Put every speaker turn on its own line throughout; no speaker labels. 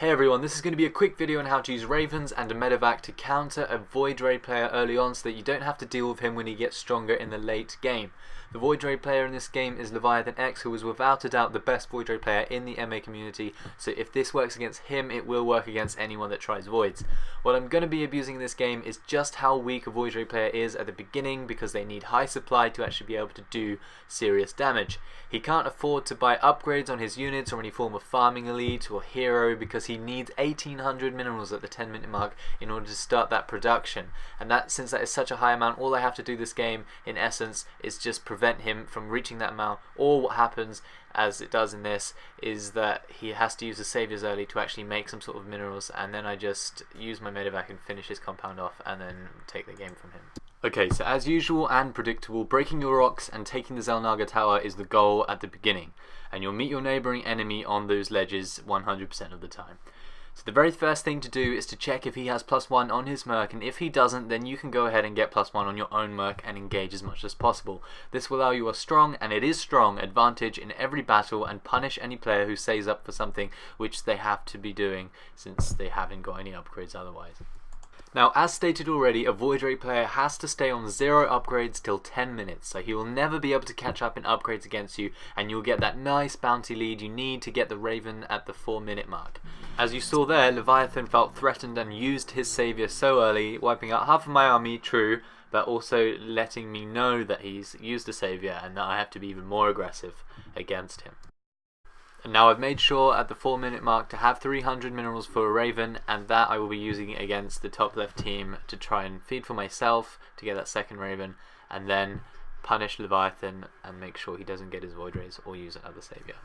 Hey everyone, this is going to be a quick video on how to use Ravens and a Medivac to counter a Voidray player early on so that you don't have to deal with him when he gets stronger in the late game. The Voidray player in this game is Leviathan X, who is without a doubt the best Voidray player in the MA community, so if this works against him, it will work against anyone that tries Voids. What I'm going to be abusing in this game is just how weak a Voidray player is at the beginning, because they need high supply to actually be able to do serious damage. He can't afford to buy upgrades on his units or any form of farming elite or hero because he needs 1800 minerals at the 10-minute mark in order to start that production. And since that is such a high amount, all I have to do this game in essence is just prevent him from reaching that amount. Or what happens, as it does in this, is that he has to use the saviors early to actually make some sort of minerals, and then I just use my Medivac and finish his compound off and then take the game from him. Okay, so as usual and predictable, breaking your rocks and taking the Xel'Naga tower is the goal at the beginning, and you'll meet your neighbouring enemy on those ledges 100% of the time. So the very first thing to do is to check if he has +1 on his merc, and if he doesn't, then you can go ahead and get +1 on your own merc and engage as much as possible. This will allow you a strong, and it is strong, advantage in every battle and punish any player who saves up for something which they have to be doing since they haven't got any upgrades otherwise. Now, as stated already, a Voidray player has to stay on 0 upgrades till 10 minutes, so he will never be able to catch up in upgrades against you, and you'll get that nice bounty lead you need to get the Raven at the 4-minute mark. As you saw there, Leviathan felt threatened and used his savior so early, wiping out half of my army, true, but also letting me know that he's used a savior and that I have to be even more aggressive against him. And now I've made sure at the 4-minute mark to have 300 minerals for a Raven, and that I will be using against the top left team to try and feed for myself to get that second Raven, and then punish Leviathan and make sure he doesn't get his Voidrays or use another savior.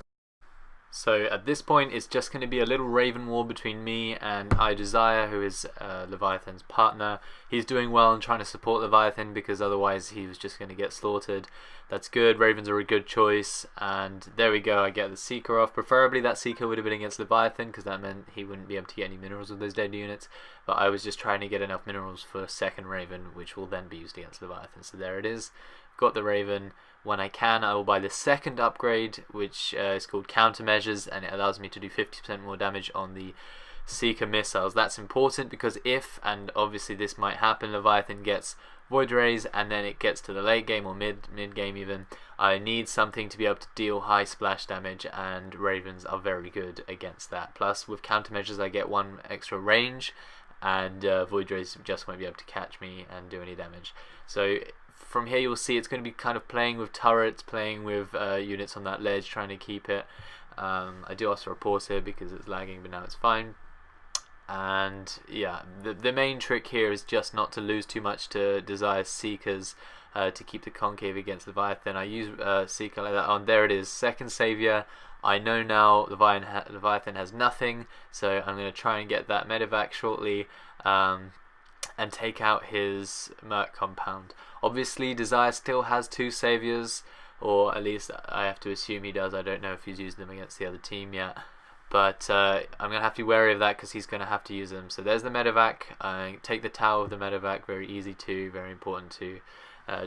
So at this point it's just going to be a little Raven war between me and I Desire, who is Leviathan's partner. He's doing well and trying to support Leviathan because otherwise he was just going to get slaughtered. That's good, Ravens are a good choice, and there we go, I get the Seeker off. Preferably that Seeker would have been against Leviathan because that meant he wouldn't be able to get any minerals with those dead units, but I was just trying to get enough minerals for a second Raven which will then be used against Leviathan. So there it is, got the Raven. When I can, I will buy the second upgrade, which is called Countermeasures, and it allows me to do 50% more damage on the Seeker missiles. That's important because if, and obviously this might happen, Leviathan gets Voidrays and then it gets to the late game or mid game even, I need something to be able to deal high splash damage, and Ravens are very good against that. Plus with Countermeasures I get 1 extra range, and Voidrays just won't be able to catch me and do any damage. So from here you'll see it's going to be kind of playing with turrets, playing with units on that ledge, trying to keep it. I do also report here because it's lagging, but now it's fine. And yeah, the main trick here is just not to lose too much to Desire Seekers to keep the concave against Leviathan. I use Seeker like that. Oh, there it is, second savior. I know now Leviathan has nothing, so I'm going to try and get that Medivac shortly and take out his Merc compound. Obviously Desire still has 2 saviors, or at least I have to assume he does. I don't know if he's used them against the other team yet, but I'm going to have to be wary of that because he's going to have to use them. So there's the Medivac. Take the tower of the Medivac, very easy to, very important to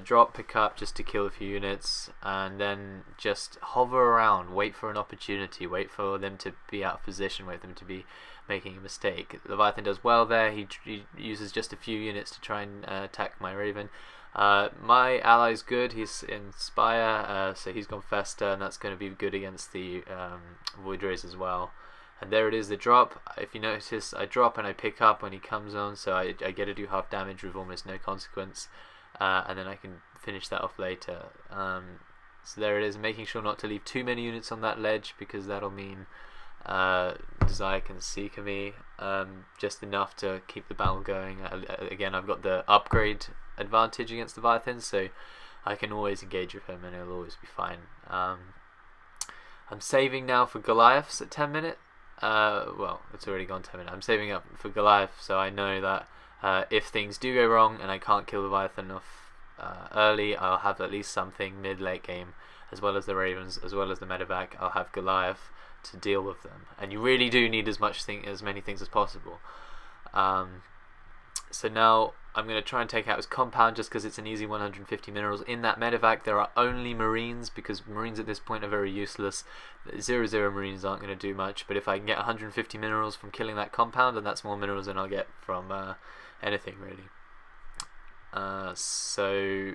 drop, pick up just to kill a few units, and then just hover around, wait for an opportunity, wait for them to be out of position, wait for them to be making a mistake. Leviathan does well there, he uses just a few units to try and attack my Raven. My ally's good, he's in Spire, so he's gone Fester, and that's going to be good against the Voidrays as well. And there it is, the drop. If you notice, I drop and I pick up when he comes on, so I get to do half damage with almost no consequence. And then I can finish that off later. So there it is, making sure not to leave too many units on that ledge because that'll mean Desire can Seeker me just enough to keep the battle going. Again, I've got the upgrade advantage against Leviathan, so I can always engage with him and it'll always be fine. I'm saving now for Goliaths at 10 minutes. Well, it's already gone 10 minutes. I'm saving up for Goliath, so I know that if things do go wrong and I can't kill Leviathan enough early, I'll have at least something mid-late game, as well as the Ravens, as well as the Medivac. I'll have Goliath to deal with them, and you really do need as many things as possible. So now I'm going to try and take out his compound just because it's an easy 150 minerals. In that Medivac there are only Marines, because Marines at this point are very useless. 0-0 Marines aren't going to do much, but if I can get 150 minerals from killing that compound, and that's more minerals than I'll get from anything really. So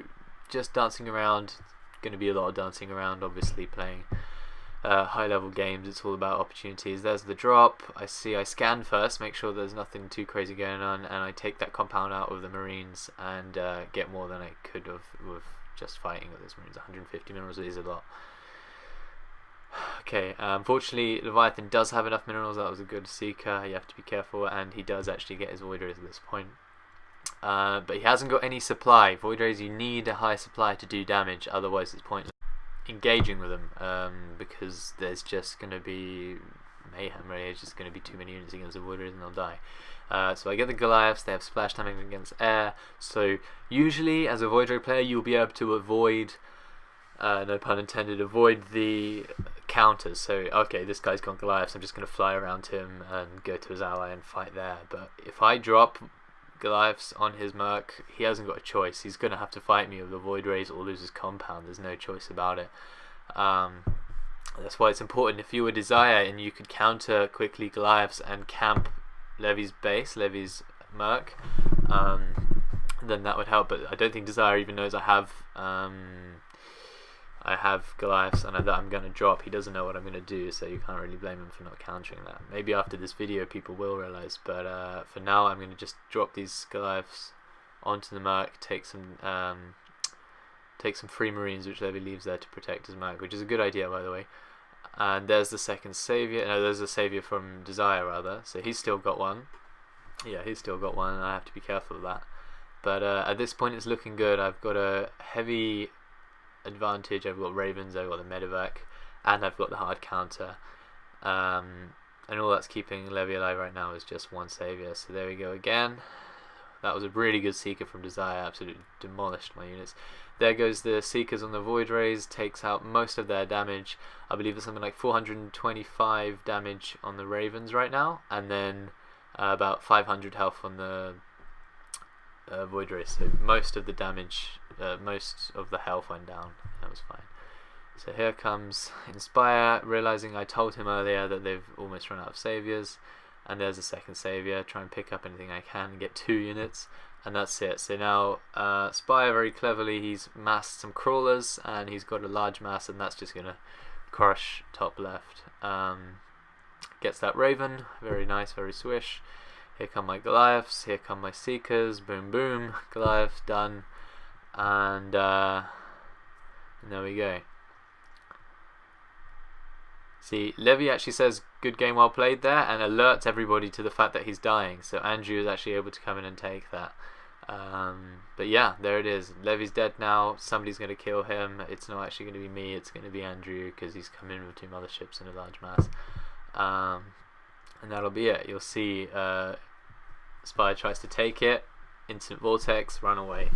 just dancing around, going to be a lot of dancing around, obviously playing high level games. It's all about opportunities. There's the drop. I scan first, make sure there's nothing too crazy going on, and I take that compound out of the Marines and get more than I could have with just fighting with those Marines. 150 minerals is a lot. Okay, unfortunately Leviathan does have enough minerals. That was a good seeker. You have to be careful, and he does actually get his Voidrays at this point. But he hasn't got any supply. Voidrays, you need a high supply to do damage, otherwise it's pointless engaging with them, because there's just going to be mayhem, really. It's just going to be too many units against the Voidrays and they'll die. So I get the Goliaths. They have splash damage against air, so usually as a Voidray player you'll be able to avoid, no pun intended, avoid the counters. So okay, this guy's got Goliaths, I'm just going to fly around him and go to his ally and fight there. But if I drop Goliaths on his Merc, he hasn't got a choice. He's going to have to fight me with the Voidrays or lose his compound. There's no choice about it. That's why it's important, if you were Desire and you could counter quickly Goliaths and camp Levy's base, Levy's Merc, then that would help. But I don't think Desire even knows I have Goliaths and that I'm going to drop. He doesn't know what I'm going to do, so you can't really blame him for not countering that. Maybe after this video people will realise, but for now I'm going to just drop these Goliaths onto the Merc, take some free Marines which Levy leaves there to protect his Merc, which is a good idea, by the way. And there's the second Saviour. No, there's a Saviour from Desire, rather. So he's still got one. Yeah, he's still got one, and I have to be careful of that. But at this point it's looking good. I've got a heavy advantage. I've got Ravens, I've got the Medivac, and I've got the hard counter. And all that's keeping Levy alive right now is just one Saviour. So there we go again. That was a really good Seeker from Desire. Absolutely demolished my units. There goes the Seekers on the Voidrays, takes out most of their damage. I believe there's something like 425 damage on the Ravens right now, and then about 500 health on the Voidrays. So most of the damage, most of the health went down. That was fine. So here comes Inspire, realizing I told him earlier that they've almost run out of Saviours. And there's a second Saviour. Try and pick up anything I can and get 2 units, and that's it. So now Spire, very cleverly, he's massed some crawlers and he's got a large mass, and that's just gonna crush top left. Gets that Raven, very nice, very swish. Here come my Goliaths, here come my Seekers, boom boom, Goliath done, and there we go. See, Levy actually says good game, well played there, and alerts everybody to the fact that he's dying, so Andrew is actually able to come in and take that. But yeah, there it is. Levy's dead now, somebody's going to kill him. It's not actually going to be me, it's going to be Andrew, because he's come in with 2 motherships and a large mass. And that'll be it. You'll see Spire tries to take it, instant vortex, run away.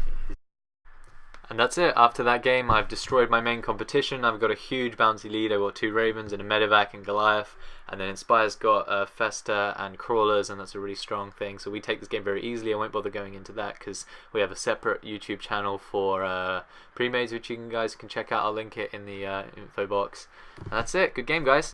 And that's it. After that game, I've destroyed my main competition. I've got a huge bouncy lead. I've got 2 Ravens and a Medivac and Goliath. And then Inspire's got Fester and Crawlers, and that's a really strong thing. So we take this game very easily. I won't bother going into that because we have a separate YouTube channel for pre-mades, which you guys can check out. I'll link it in the info box. And that's it. Good game, guys.